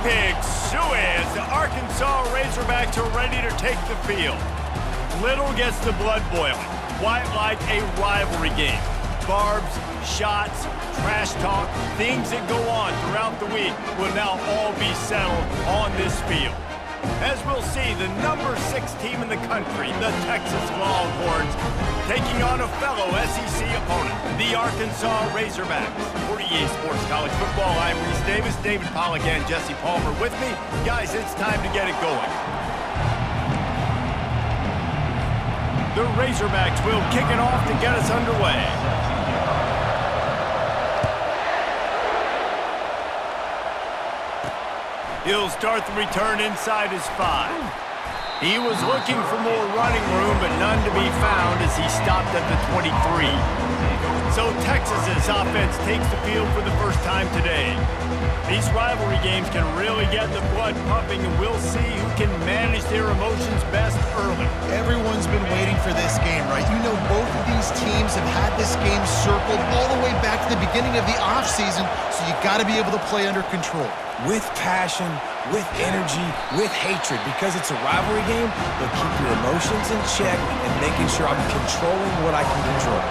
Pig Sooie as the Arkansas Razorbacks are ready to take the field. Little gets the blood boiling, quite like a rivalry game. Barbs, shots, trash talk, things that go on throughout the week will now all be settled on this field. As we'll see, the number 6 team in the country, the Texas Longhorns, taking on a fellow SEC opponent, the Arkansas Razorbacks. For EA Sports College Football, I'm Reese Davis, David Pollack and Jesse Palmer with me. Guys, it's time to get it going. The Razorbacks will kick it off to get us underway. He'll start the return inside his 5. He was looking for more running room, but none to be found as he stopped at the 23. So Texas's offense takes the field for the first time today. These rivalry games can really get the blood pumping, and we'll see who can manage their emotions best early. Everyone's been waiting for this game, right? You know, both of these teams have had this game circled all the way back to the beginning of the offseason, so you got to be able to play under control. With passion, with energy, with hatred, because it's a rivalry game, but keep your emotions in check and making sure I'm controlling what I can control.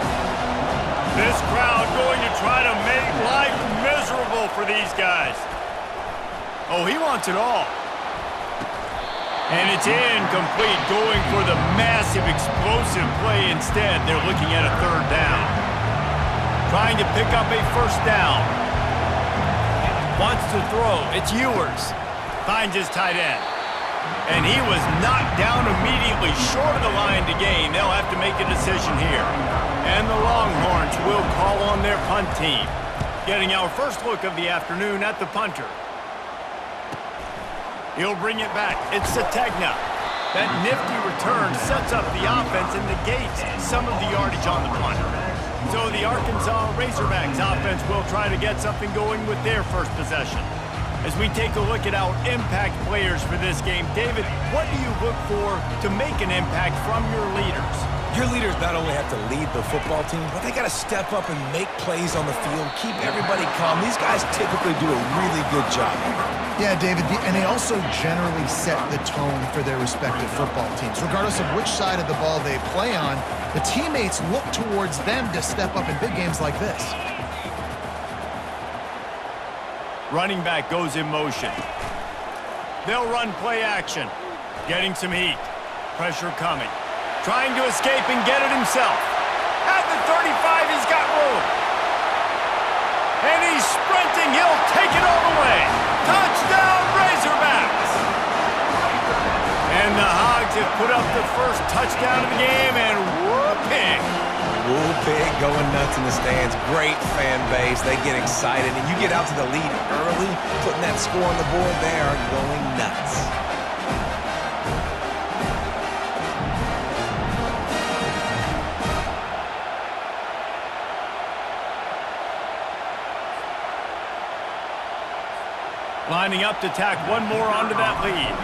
This crowd going to try to make life miserable for these guys. Oh, he wants it all. And it's incomplete, going for the massive explosive play instead. They're looking at a 3rd down. Trying to pick up a 1st down. Wants to throw. It's Ewers. Finds his tight end. And he was knocked down immediately short of the line to gain. They'll have to make a decision here. And the Longhorns will call on their punt team. Getting our first look of the afternoon at the punter. He'll bring it back. It's Sategna. That nifty return sets up the offense and negates some of the yardage on the punt. So the Arkansas Razorbacks offense will try to get something going with their first possession. As we take a look at our impact players for this game, David, what do you look for to make an impact from your leaders? Your leaders not only have to lead the football team, but they got to step up and make plays on the field, keep everybody calm. These guys typically do a really good job. Yeah, David, and they also generally set the tone for their respective football teams. Regardless of which side of the ball they play on, the teammates look towards them to step up in big games like this. Running back goes in motion. They'll run play action. Getting some heat. Pressure coming. Trying to escape and get it himself. At the 35, he's got room. And he's sprinting. He'll take it all the way. Touchdown, Razorbacks! And the Hogs have put up the first touchdown of the game, and whooping. Pig going nuts in the stands. Great fan base. They get excited, and you get out to the lead early, putting that score on the board. They are going nuts. Lining up to tack one more onto that lead.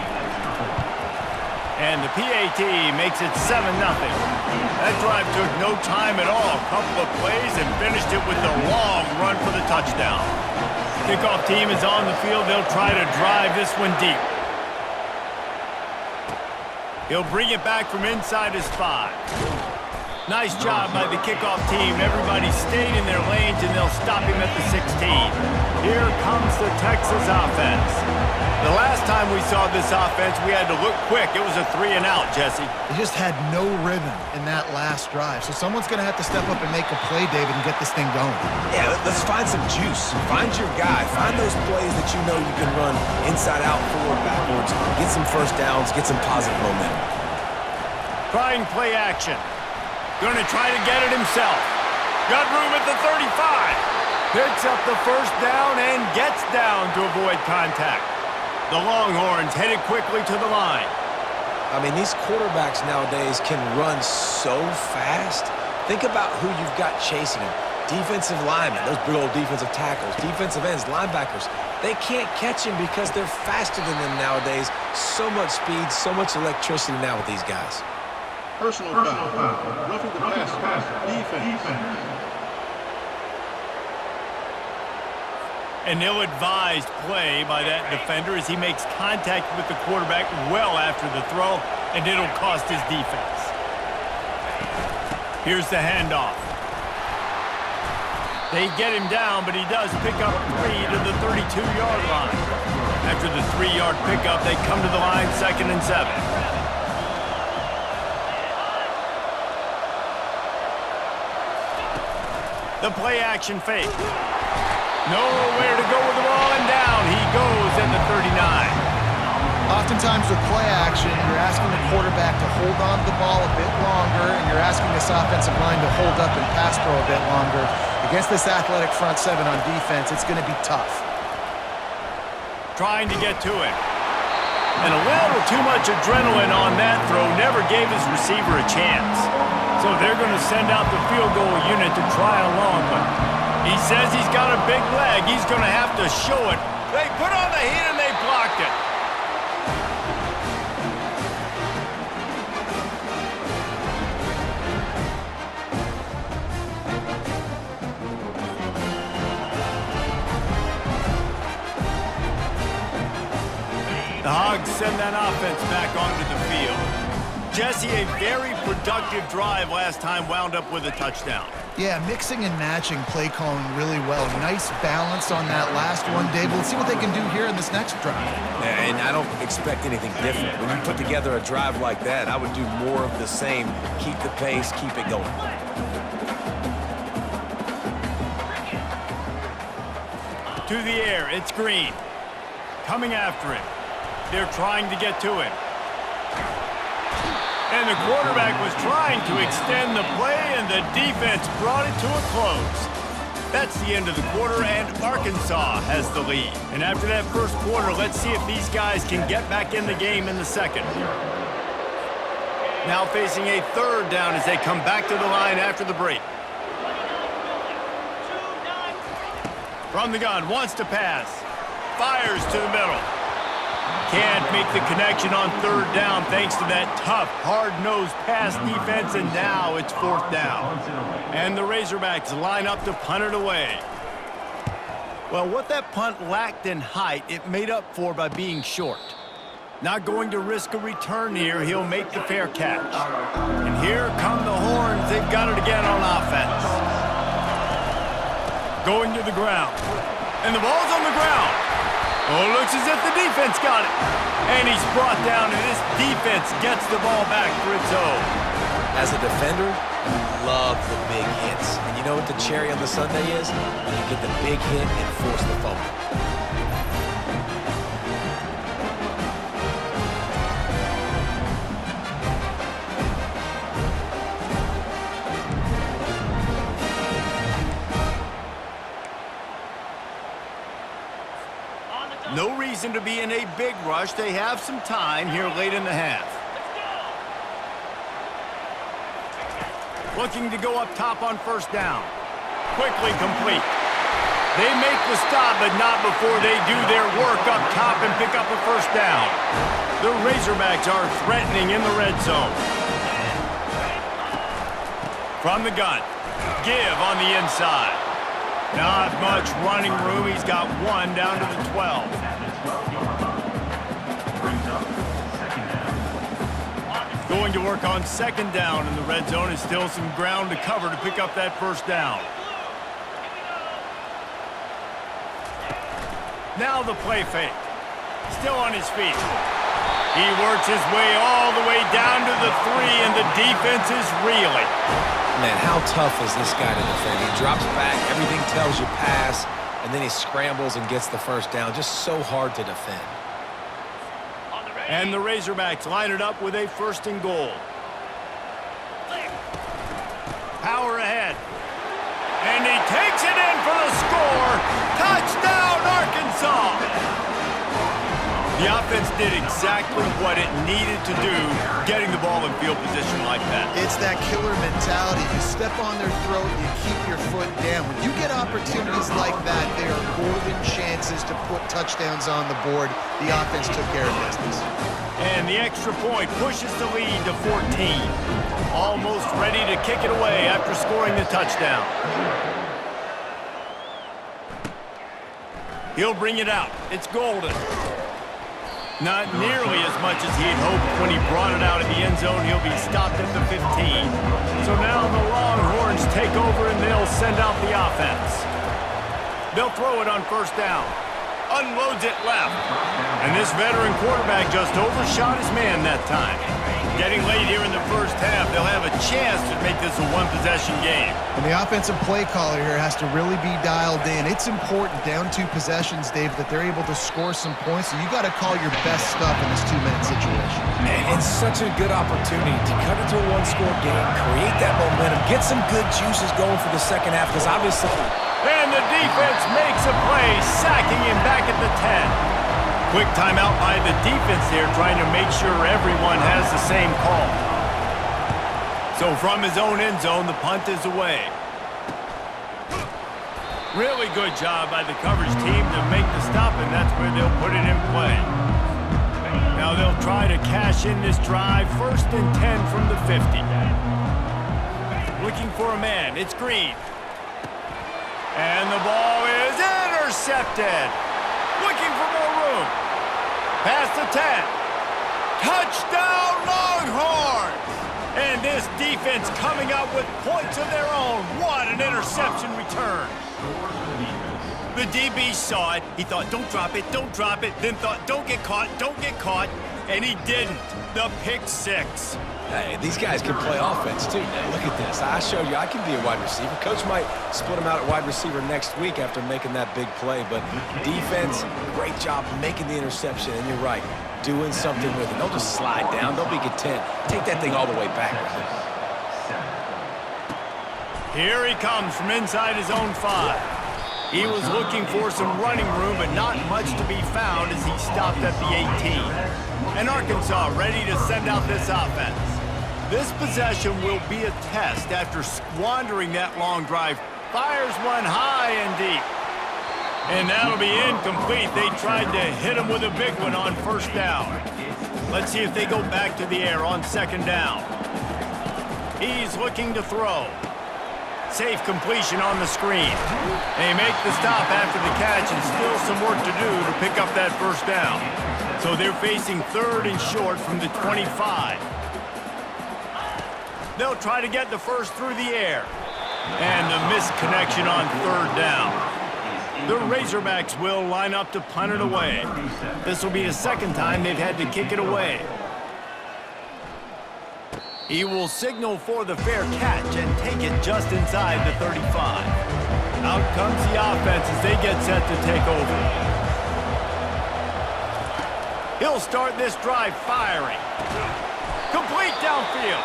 And the PAT makes it 7-0. That drive took no time at all. A couple of plays and finished it with a long run for the touchdown. Kickoff team is on the field. They'll try to drive this one deep. He'll bring it back from inside his 5. Nice job by the kickoff team. Everybody stayed in their lanes, and they'll stop him at the 16. Here comes the Texas offense. The last time we saw this offense, we had to look quick. It was a 3-and-out, Jesse. They just had no rhythm in that last drive. So someone's going to have to step up and make a play, David, and get this thing going. Yeah, let's find some juice. Find your guy. Find those plays that you know you can run inside out, forward, backwards. Get some first downs. Get some positive momentum. Trying play action. Going to try to get it himself. Got room at the 35. Picks up the first down and gets down to avoid contact. The Longhorns headed quickly to the line. I mean, these quarterbacks nowadays can run so fast. Think about who you've got chasing them. Defensive linemen, those big old defensive tackles, defensive ends, linebackers. They can't catch him because they're faster than them nowadays. So much speed, so much electricity now with these guys. Personal foul. Roughing the pass. Defense. An ill-advised play by that defender as he makes contact with the quarterback well after the throw, and it'll cost his defense. Here's the handoff. They get him down, but he does pick up 3 to the 32-yard line. After the 3-yard pickup, they come to the line 2nd and 7. The play-action fake. Nowhere to go with the ball, and down he goes at the 39. Oftentimes with play action, you're asking the quarterback to hold on to the ball a bit longer, and you're asking this offensive line to hold up and pass pro a bit longer. Against this athletic front 7 on defense, it's going to be tough. Trying to get to him. And a little too much adrenaline on that throw never gave his receiver a chance. So they're going to send out the field goal unit to try a long one. He says he's got a big leg. He's going to have to show it. They put on the heat and they blocked it. The Hogs send that offense back onto the field. Jesse, a very productive drive last time, wound up with a touchdown. Yeah, mixing and matching play calling really well. Nice balance on that last one, Dave. Let's see what they can do here in this next drive. Yeah, and I don't expect anything different. When you put together a drive like that, I would do more of the same. Keep the pace, keep it going. To the air, it's Green. Coming after him. They're trying to get to him. And the quarterback was trying to extend the play, and the defense brought it to a close. That's the end of the quarter, and Arkansas has the lead. And after that first quarter, let's see if these guys can get back in the game in the second. Now facing a 3rd down as they come back to the line after the break. From the gun, wants to pass. Fires to the middle. Can't make the connection on 3rd down thanks to that tough, hard-nosed pass defense, and now it's 4th down. And the Razorbacks line up to punt it away. Well, what that punt lacked in height, it made up for by being short. Not going to risk a return here. He'll make the fair catch. And here come the Horns. They've got it again on offense. Going to the ground. And the ball's on the ground. Oh, looks as if the defense got it. And he's brought down, and this defense gets the ball back for its own. As a defender, you love the big hits. And you know what the cherry on the sundae is? When you get the big hit and force the fumble. No reason to be in a big rush. They have some time here late in the half. Looking to go up top on 1st down. Quickly complete. They make the stop, but not before they do their work up top and pick up a 1st down. The Razorbacks are threatening in the red zone. From the gun. Give on the inside. Not much running room. He's got 1 down to the 12. Going to work on 2nd down in the red zone, and still some ground to cover to pick up that 1st down. Now the play fake. Still on his feet. He works his way all the way down to the 3, and the defense is reeling. Man, how tough is this guy to defend? He drops back, everything tells you pass, and then he scrambles and gets the 1st down. Just so hard to defend. And the Razorbacks line it up with a 1st and goal. Power ahead. And he takes it in for the score. Touchdown, Arkansas! The offense did exactly what it needed to do, getting the ball in field position like that. It's that killer mentality. You step on their throat, you keep your foot down. When you get opportunities like that, they are golden chances to put touchdowns on the board. The offense took care of business. And the extra point pushes the lead to 14. Almost ready to kick it away after scoring the touchdown. He'll bring it out. It's Golden. Not nearly as much as he had hoped when he brought it out in the end zone. He'll be stopped at the 15. So now the Longhorns take over and they'll send out the offense. They'll throw it on first down. Unloads it left. And this veteran quarterback just overshot his man that time. Getting late here in the first half, they'll have a chance to make this a one-possession game. And the offensive play caller here has to really be dialed in. It's important down 2 possessions, Dave, that they're able to score some points. So you got to call your best stuff in this 2-minute situation. And it's such a good opportunity to cut into a one-score game, create that momentum, get some good juices going for the second half, because obviously... And the defense makes a play, sacking him back at the 10. Quick timeout by the defense here, trying to make sure everyone has the same call. So from his own end zone, the punt is away. Really good job by the coverage team to make the stop, and that's where they'll put it in play. Now they'll try to cash in this drive, 1st and 10 from the 50. Looking for a man, it's Green. And the ball is intercepted. Looking for more room. Past the 10. Touchdown Longhorns! And this defense coming up with points of their own. What an interception return. The DB saw it. He thought, don't drop it, don't drop it. Then thought, don't get caught, don't get caught. And he didn't. The pick 6. Hey, these guys can play offense, too, man. Look at this. I showed you I can be a wide receiver. Coach might split him out at wide receiver next week after making that big play. But defense, great job making the interception. And you're right, doing something with it. Don't just slide down. Don't be content. Take that thing all the way back. Here he comes from inside his own 5. He was looking for some running room, but not much to be found as he stopped at the 18. And Arkansas ready to send out this offense. This possession will be a test after squandering that long drive. Fires one high and deep. And that'll be incomplete. They tried to hit him with a big one on first down. Let's see if they go back to the air on 2nd down. He's looking to throw. Safe completion on the screen. They make the stop after the catch and still some work to do to pick up that first down. So they're facing 3rd and short from the 25. They'll try to get the first through the air. And the missed connection on 3rd down. The Razorbacks will line up to punt it away. This will be the 2nd time they've had to kick it away. He will signal for the fair catch and take it just inside the 35. Out comes the offense as they get set to take over. He'll start this drive firing. Complete downfield.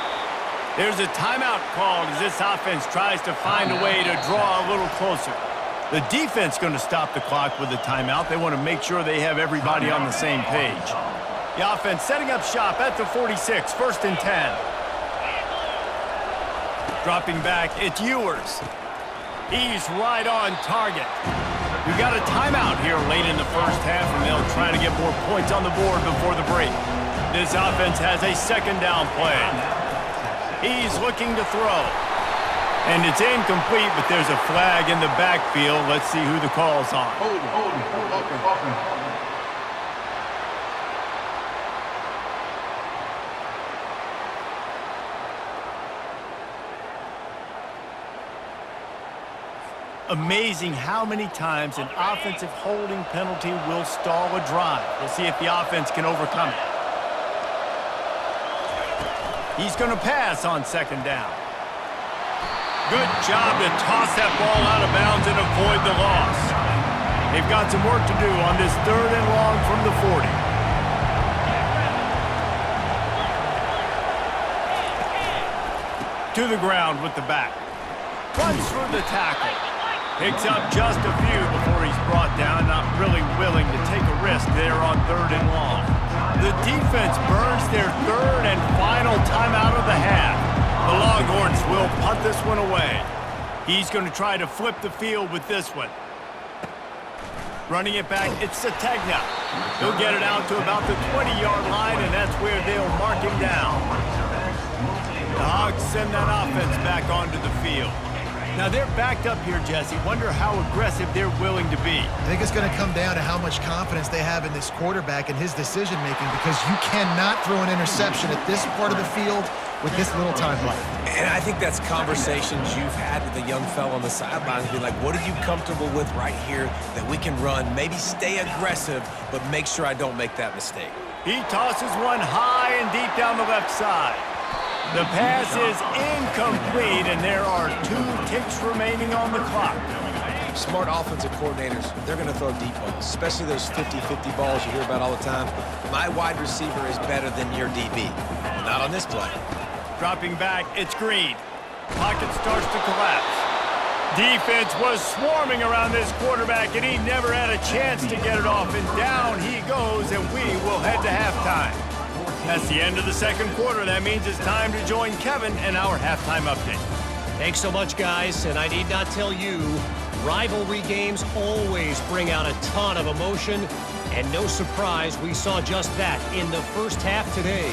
There's a timeout called as this offense tries to find a way to draw a little closer. The defense going to stop the clock with a timeout. They want to make sure they have everybody on the same page. The offense setting up shop at the 46, 1st and 10. Dropping back, it's Ewers. He's right on target. We've got a timeout here late in the first half, and they'll try to get more points on the board before the break. This offense has a 2nd down play. He's looking to throw. And it's incomplete, but there's a flag in the backfield. Let's see who the call's on. Amazing how many times an offensive holding penalty will stall a drive. We'll see if the offense can overcome it. He's going to pass on 2nd down. Good job to toss that ball out of bounds and avoid the loss. They've got some work to do on this 3rd and long from the 40. To the ground with the back. Runs through the tackle. Picks up just a few before he's brought down. Not really willing to take a risk there on 3rd and long. The defense burns their 3rd and final timeout of the half. The Longhorns will punt this one away. He's going to try to flip the field with this one. Running it back, it's Sategna. He'll get it out to about the 20-yard line, and that's where they'll mark him down. The Hogs send that offense back onto the field. Now they're backed up here, Jesse. Wonder how aggressive they're willing to be. I think it's going to come down to how much confidence they have in this quarterback and his decision-making, because you cannot throw an interception at this part of the field with this little time left. And I think that's conversations you've had with the young fella on the sidelines. Be like, what are you comfortable with right here that we can run? Maybe stay aggressive, but make sure I don't make that mistake. He tosses one high and deep down the left side. The pass is incomplete, and there are 2 ticks remaining on the clock. Smart offensive coordinators, they're going to throw deep balls, especially those 50-50 balls you hear about all the time. My wide receiver is better than your DB. Well, not on this play. Dropping back, it's Green. Pocket starts to collapse. Defense was swarming around this quarterback, and he never had a chance to get it off. And down he goes, and we will head to halftime. That's the end of the second quarter. That means it's time to join Kevin and our halftime update. Thanks so much, guys. And I need not tell you, rivalry games always bring out a ton of emotion. And no surprise, we saw just that in the first half today.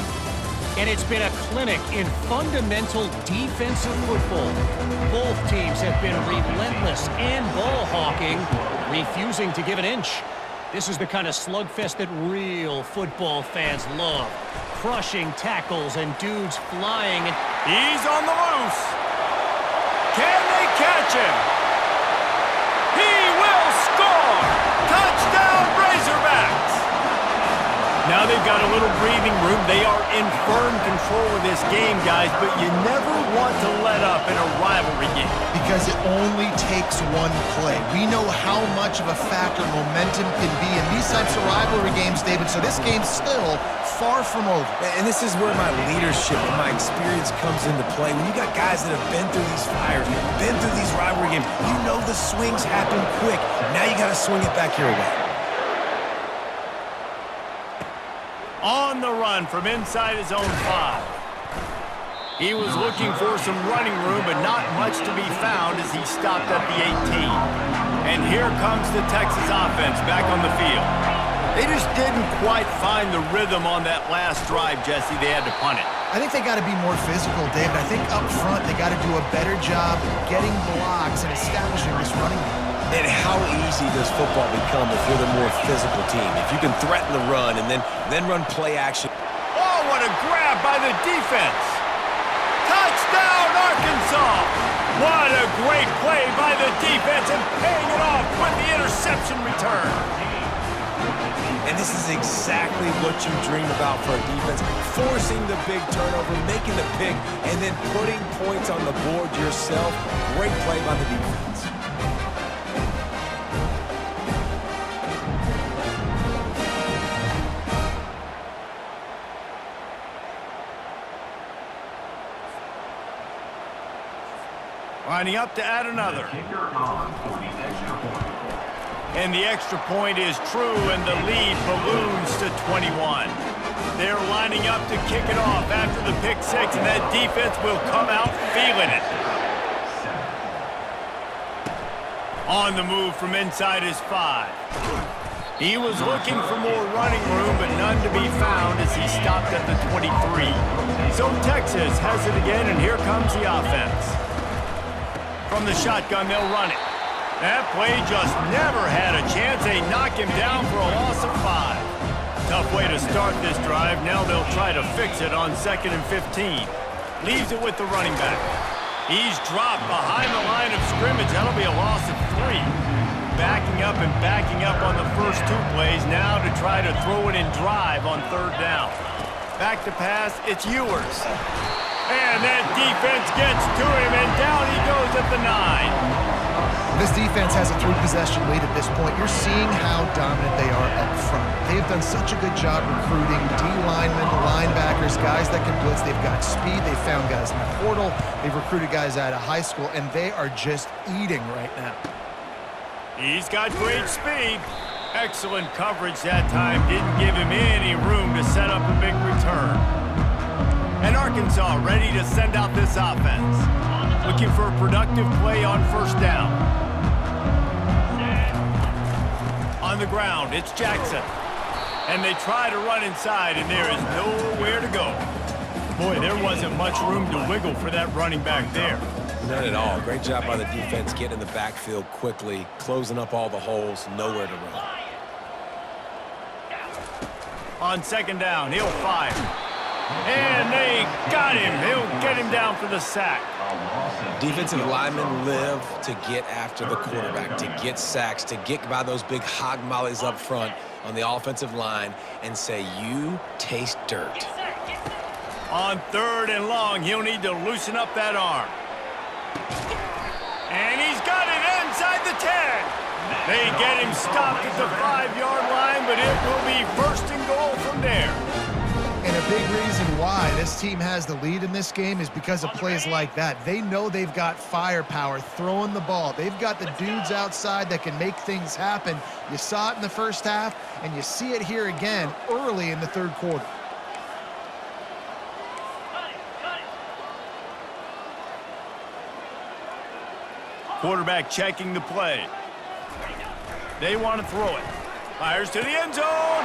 And it's been a clinic in fundamental defensive football. Both teams have been relentless and ball hawking, refusing to give an inch. This is the kind of slugfest that real football fans love. Crushing tackles and dudes flying. He's on the loose. Can they catch him? He will score! Touchdown, Razorbacks! Now they've got a little breathing room. They are in firm control of this game, guys, but you never want to let up in a rivalry game. Because it only takes one play. We know how much of a factor momentum can be in these types of rivalry games, David, so this game's still far from over. And this is where my leadership and my experience comes into play. When you got guys that have been through these fires, been through these rivalry games, you know the swings happen quick. Now you got to swing it back your way. On the run from inside his own 5. He was looking for some running room, but not much to be found as he stopped at the 18. And here comes the Texas offense back on the field. They just didn't quite find the rhythm on that last drive, Jesse. They had to punt it. I think they got to be more physical, David. I think up front they got to do a better job getting blocks and establishing this running game. And how easy does football become if you're the more physical team? If you can threaten the run and then run play action. Oh, what a grab by the defense. Touchdown, Arkansas. What a great play by the defense and paying it off with the interception return. And this is exactly what you dream about for a defense. Forcing the big turnover, making the pick, and then putting points on the board yourself. Great play by the defense. Lining up to add another. And the extra point is true, and the lead balloons to 21. They're lining up to kick it off after the pick 6, and that defense will come out feeling it. On the move from inside his 5. He was looking for more running room, but none to be found as he stopped at the 23. So Texas has it again, and here comes the offense. From the shotgun, they'll run it. That play just never had a chance. They knock him down for a loss of 5. Tough way to start this drive. Now they'll try to fix it on 2nd and 15. Leaves it with the running back. He's dropped behind the line of scrimmage. That'll be a loss of 3. Backing up on the first 2 plays now to try to throw it in drive on 3rd down. Back to pass, it's Ewers. And that defense gets to him, and down he goes at the 9. This defense has a 3-possession lead at this point. You're seeing how dominant they are up front. They've done such a good job recruiting D-linemen, linebackers, guys that can blitz. They've got speed. They've found guys in the portal. They've recruited guys out of high school, and they are just eating right now. He's got great speed. Excellent coverage that time. Didn't give him any room to set up a big return. And Arkansas ready to send out this offense. Looking for a productive play on 1st down. On the ground, it's Jackson. And they try to run inside, and there is nowhere to go. Boy, there wasn't much room to wiggle for that running back there. None at all. Great job by the defense getting in the backfield quickly, closing up all the holes, nowhere to run. On second down, he'll fire. And they got him. He'll get him down for the sack. Defensive linemen live to get after the quarterback, to get sacks, to get by those big hog mollies up front on the offensive line and say, you taste dirt. On third and long, he'll need to loosen up that arm. And he's got it inside the 10. They get him stopped at the 5-yard line, but it will be first and goal from there. And a big reason why this team has the lead in this game is because of plays like that. They know they've got firepower throwing the ball. They've got the dudes outside that can make things happen. You saw it in the first half, and you see it here again early in the third quarter. Quarterback checking the play. They want to throw it. Fires to the end zone.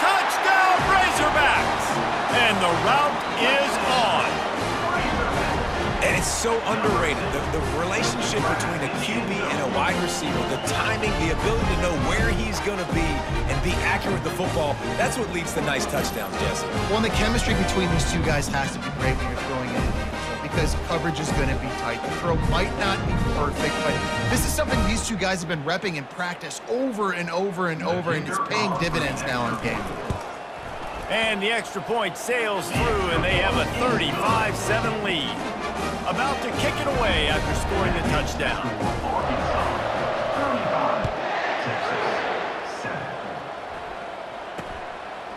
Touchdown, Razorbacks! And the route is on. And it's so underrated. The relationship between a QB and a wide receiver, the timing, the ability to know where he's going to be and be accurate with the football, that's what leads to nice touchdowns, Jesse. Well, and the chemistry between these two guys has to be great when you're throwing it, because coverage is going to be tight. The throw might not be perfect, but this is something these two guys have been repping in practice over and over and over, and it's paying dividends now on game. And the extra point sails through, and they have a 35-7 lead. About to kick it away after scoring the touchdown.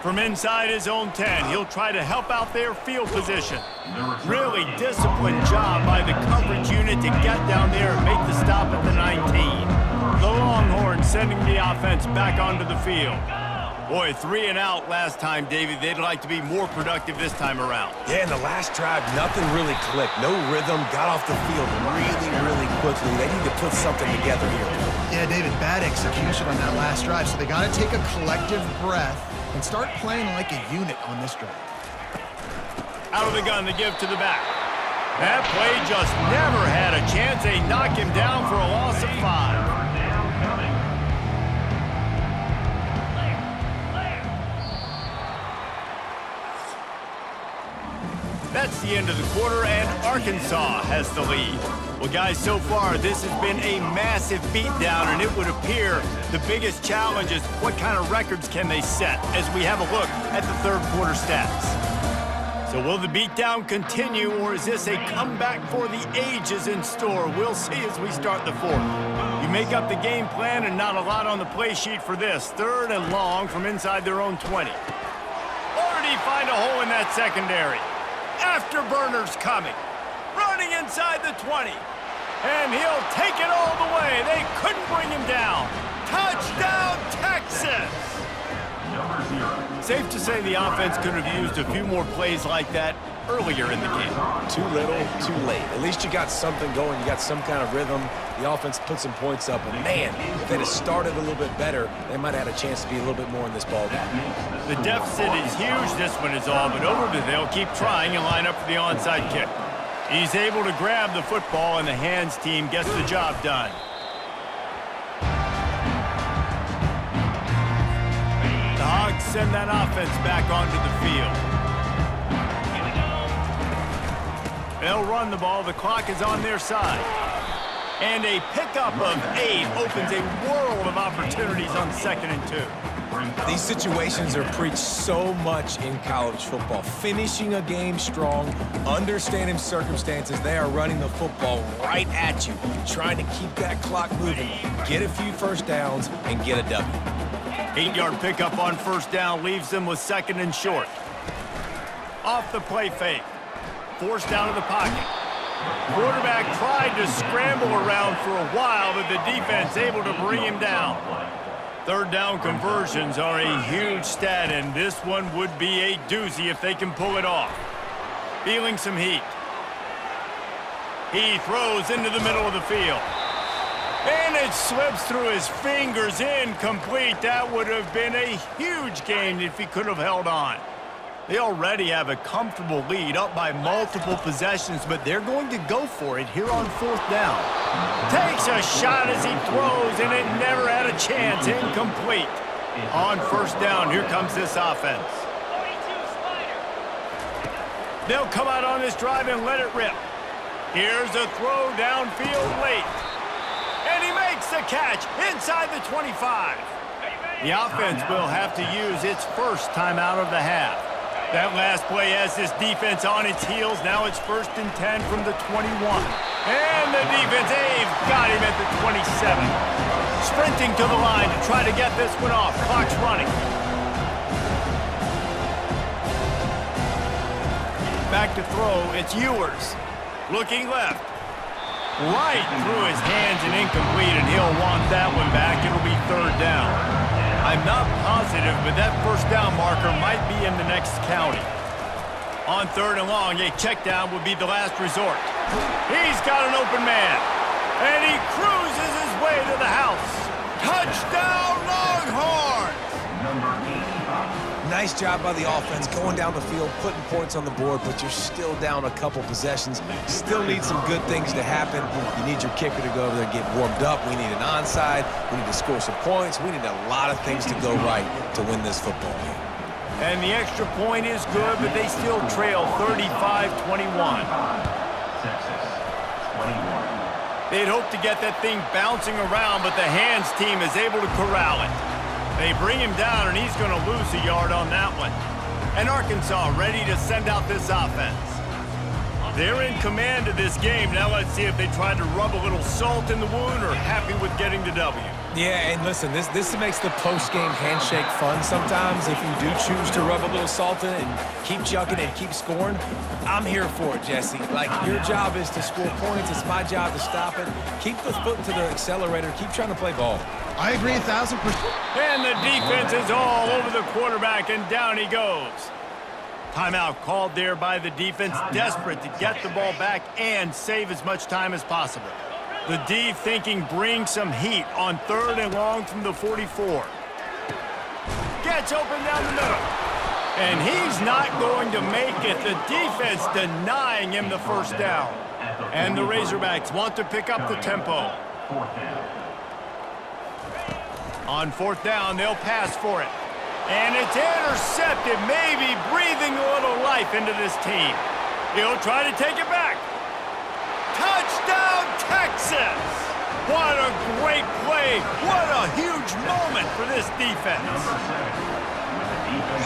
From inside his own 10, he'll try to help out their field position. Really disciplined job by the coverage unit to get down there and make the stop at the 19. The Longhorns sending the offense back onto the field. Boy, 3 and out last time, David. They'd like to be more productive this time around. Yeah, in the last drive, nothing really clicked. No rhythm, got off the field really quickly. They need to put something together here. Yeah, David, bad execution on that last drive, so they got to take a collective breath and start playing like a unit on this drive. Out of the gun to give to the back. That play just never had a chance. They knock him down for a loss of 5. That's the end of the quarter, and Arkansas has the lead. Well, guys, so far, this has been a massive beatdown, and it would appear the biggest challenge is what kind of records can they set as we have a look at the third quarter stats. So will the beatdown continue, or is this a comeback for the ages in store? We'll see as we start the fourth. You make up the game plan, and not a lot on the play sheet for this. Third and long from inside their own 20. Already find a hole in that secondary. Afterburners coming. Running inside the 20. And he'll take it all the way. They couldn't bring him down. Touchdown, Texas! Safe to say the offense could have used a few more plays like that earlier in the game. Too little, too late. At least you got something going. You got some kind of rhythm. The offense put some points up. And, man, if they'd have started a little bit better, they might have had a chance to be a little bit more in this ball game. The deficit is huge. This one is all but over, but they'll keep trying and line up for the onside kick. He's able to grab the football, and the hands team gets the job done. The Hogs send that offense back onto the field. They'll run the ball. The clock is on their side. And a pickup of 8 opens a world of opportunities on 2nd and 2. These situations are preached so much in college football. Finishing a game strong, understanding circumstances. They are running the football right at you, trying to keep that clock moving, get a few first downs, and get a W. 8-yard pickup on first down leaves them with 2nd and short. Off the play fake. Forced out of the pocket. Quarterback tried to scramble around for a while, but the defense able to bring him down. Third down conversions are a huge stat, and this one would be a doozy if they can pull it off. Feeling some heat. He throws into the middle of the field. And it slips through his fingers, incomplete. That would have been a huge gain if he could have held on. They already have a comfortable lead, up by multiple possessions, but they're going to go for it here on 4th down. Takes a shot as he throws, and it never had a chance. Incomplete. On 1st down, here comes this offense. They'll come out on this drive and let it rip. Here's a throw downfield late. And he makes the catch inside the 25. The offense will have to use its first timeout of the half. That last play has this defense on its heels. Now it's 1st and 10 from the 21. And the defense, they've got him at the 27. Sprinting to the line to try to get this one off. Clock's running. Back to throw, it's Ewers. Looking left. Right through his hands and incomplete, and he'll want that one back. It'll be 3rd down. I'm not positive, but that 1st down marker might be in the next county. On 3rd and long, a check down would be the last resort. He's got an open man, and he cruises his way to the house. Touchdown, Longhorns! Nice job by the offense going down the field, putting points on the board, but you're still down a couple possessions. Still need some good things to happen. You need your kicker to go over there and get warmed up. We need an onside. We need to score some points. We need a lot of things to go right to win this football game. And the extra point is good, but they still trail 35-21. They'd hope to get that thing bouncing around, but the hands team is able to corral it. They bring him down, and he's going to lose a yard on that one. And Arkansas ready to send out this offense. They're in command of this game. Now let's see if they try to rub a little salt in the wound or happy with getting the W. Yeah, and listen, this makes the post-game handshake fun sometimes. If you do choose to rub a little salt in it and keep chucking and keep scoring, I'm here for it, Jesse. Like, your job is to score points. It's my job to stop it. Keep the foot to the accelerator. Keep trying to play ball. I agree 1,000%. And the defense is all over the quarterback, and down he goes. Timeout called there by the defense, desperate to get the ball back and save as much time as possible. The D thinking bring some heat on 3rd and long from the 44. Gets open down the middle. And he's not going to make it. The defense denying him the 1st down. And the Razorbacks want to pick up the tempo. On 4th down, they'll pass for it. And it's intercepted, maybe breathing a little life into this team. He'll try to take it back. Touchdown, Texas! What a great play. What a huge moment for this defense.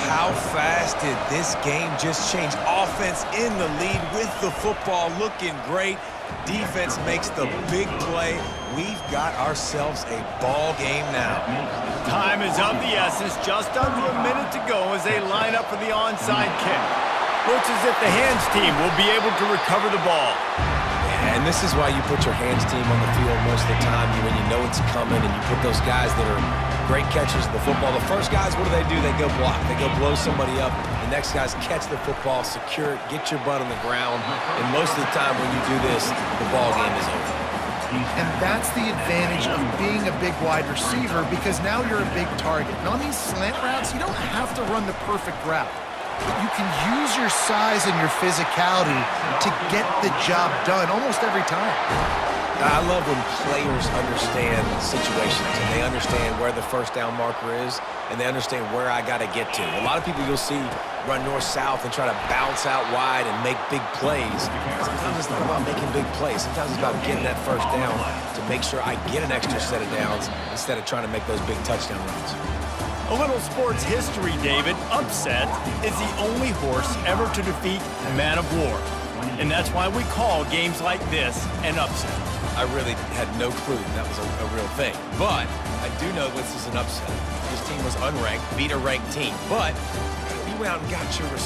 How fast did this game just change? Offense in the lead with the football, looking great. Defense makes the big play. We've got ourselves a ball game now. Time is of the essence. Just under a minute to go as they line up for the onside kick. Looks as if the hands team will be able to recover the ball. And this is why you put your hands team on the field most of the time when you know it's coming, and you put those guys that are great catchers of the football. The first guys, what do? They go block. They go blow somebody up. The next guys catch the football, secure it, get your butt on the ground. And most of the time when you do this, the ball game is over. And that's the advantage of being a big wide receiver, because now you're a big target. And on these slant routes, you don't have to run the perfect route. But you can use your size and your physicality to get the job done almost every time. I love when players understand situations and they understand where the 1st down marker is and they understand where I got to get to. A lot of people you'll see run north-south and try to bounce out wide and make big plays. Sometimes it's not about making big plays. Sometimes it's about getting that 1st down to make sure I get an extra set of downs instead of trying to make those big touchdown runs. A little sports history, David. Upset is the only horse ever to defeat Man of War. And that's why we call games like this an upset. I really had no clue that was a real thing. But I do know this is an upset. This team was unranked, beat a ranked team. But you went out and got your respect.